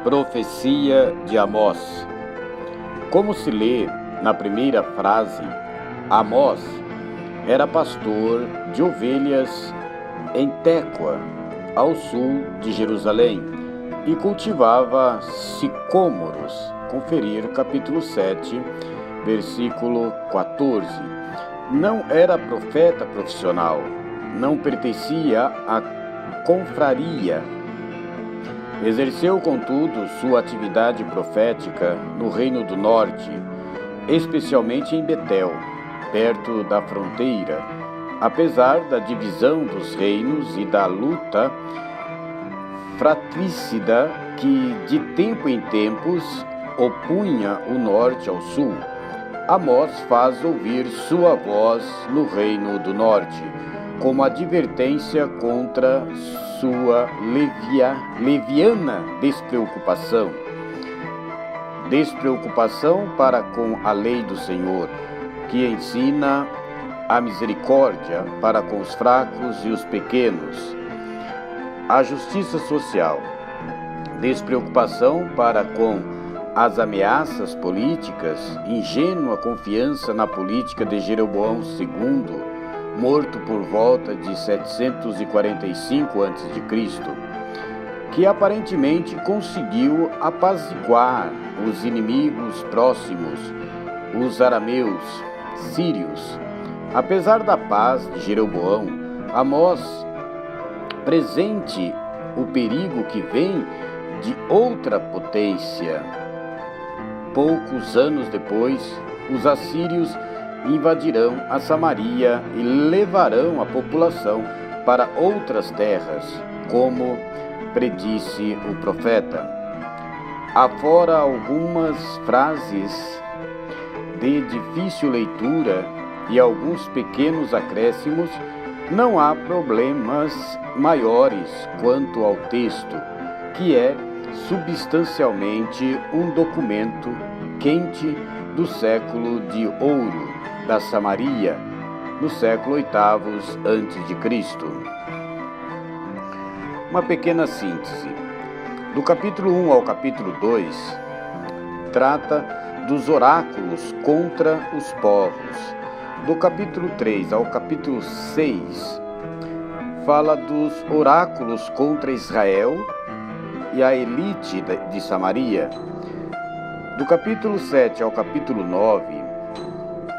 Profecia de Amós. Como se lê na primeira frase, Amós era pastor de ovelhas em Técoa, ao sul de Jerusalém, e cultivava sicômoros. Conferir capítulo 7, versículo 14. Não era profeta profissional, não pertencia à confraria. Exerceu, contudo, sua atividade profética no Reino do Norte, especialmente em Betel, perto da fronteira, apesar da divisão dos reinos e da luta fratricida que, de tempo em tempos, opunha o norte ao sul. Amós faz ouvir sua voz no Reino do Norte, como advertência contra sua leviana despreocupação para com a lei do Senhor, que ensina a misericórdia para com os fracos e os pequenos, a justiça social, despreocupação para com as ameaças políticas, ingênua confiança na política de Jeroboão II, morto por volta de 745 a.C., que aparentemente conseguiu apaziguar os inimigos próximos, os arameus, sírios. Apesar da paz de Jeroboão, Amós pressente o perigo que vem de outra potência. Poucos anos depois, os assírios invadirão a Samaria e levarão a população para outras terras, como predisse o profeta. Afora algumas frases de difícil leitura e alguns pequenos acréscimos, não há problemas maiores quanto ao texto, que é substancialmente um documento quente do século de ouro da Samaria, no século VIII a.C. Uma pequena síntese. Do capítulo 1 ao capítulo 2, trata dos oráculos contra os povos. Do capítulo 3 ao capítulo 6, fala dos oráculos contra Israel e a elite de Samaria. Do capítulo 7 ao capítulo 9,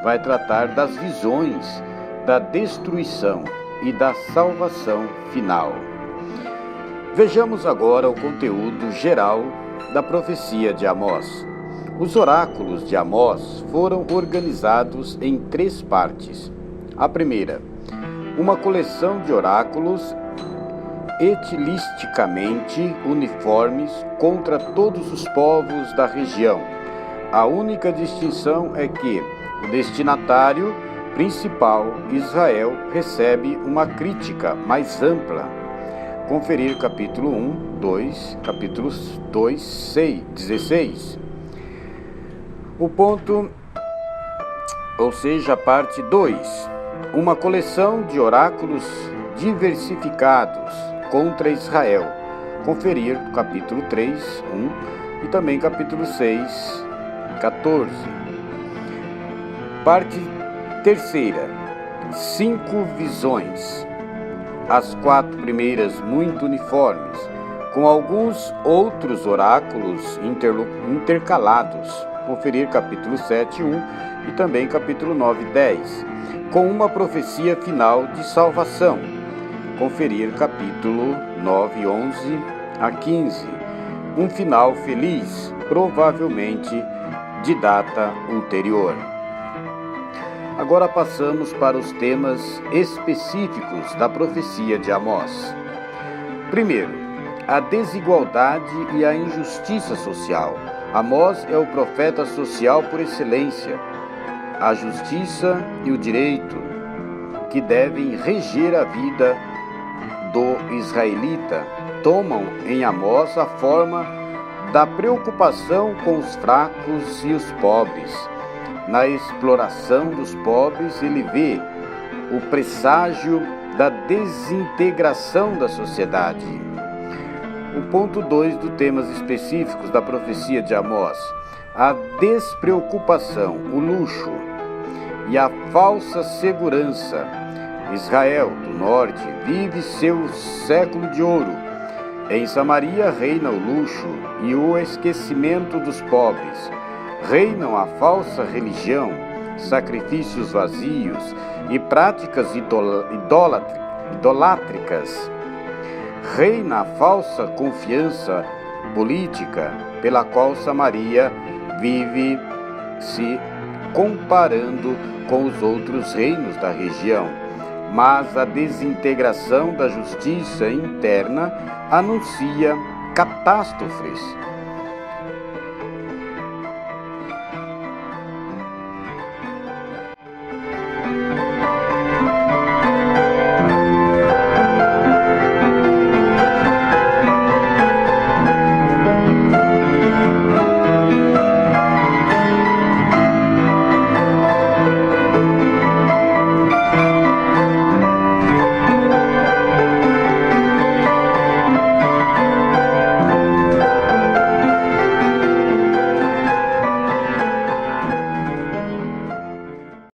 vai tratar das visões da destruição e da salvação final. Vejamos agora o conteúdo geral da profecia de Amós. Os oráculos de Amós foram organizados em 3 partes. A primeira, uma coleção de oráculos estilisticamente uniformes contra todos os povos da região. A única distinção é que o destinatário principal, Israel, recebe uma crítica mais ampla. Conferir capítulo 1, 2, capítulos 2, 6, 16. O ponto, ou seja, a parte 2, uma coleção de oráculos diversificados contra Israel. Conferir capítulo 3, 1 e também capítulo 6, 14. Parte terceira, 5 visões. As 4 primeiras muito uniformes, com alguns outros oráculos intercalados. Conferir capítulo 7, 1 e também capítulo 9, 10, com uma profecia final de salvação. Conferir capítulo 9, 11 a 15, um final feliz, provavelmente de data ulterior. Agora passamos para os temas específicos da profecia de Amós. Primeiro, a desigualdade e a injustiça social. Amós é o profeta social por excelência. A justiça e o direito que devem reger a vida do israelita tomam em Amós a forma da preocupação com os fracos e os pobres. Na exploração dos pobres, ele vê o presságio da desintegração da sociedade. o ponto 2 dos temas específicos da profecia de Amós: a despreocupação, o luxo e a falsa segurança. Israel do norte vive seu século de ouro. Em Samaria reina o luxo e o esquecimento dos pobres. Reinam a falsa religião, sacrifícios vazios e práticas idolátricas. Reina a falsa confiança política, pela qual Samaria vive se comparando com os outros reinos da região. Mas a desintegração da justiça interna anuncia catástrofes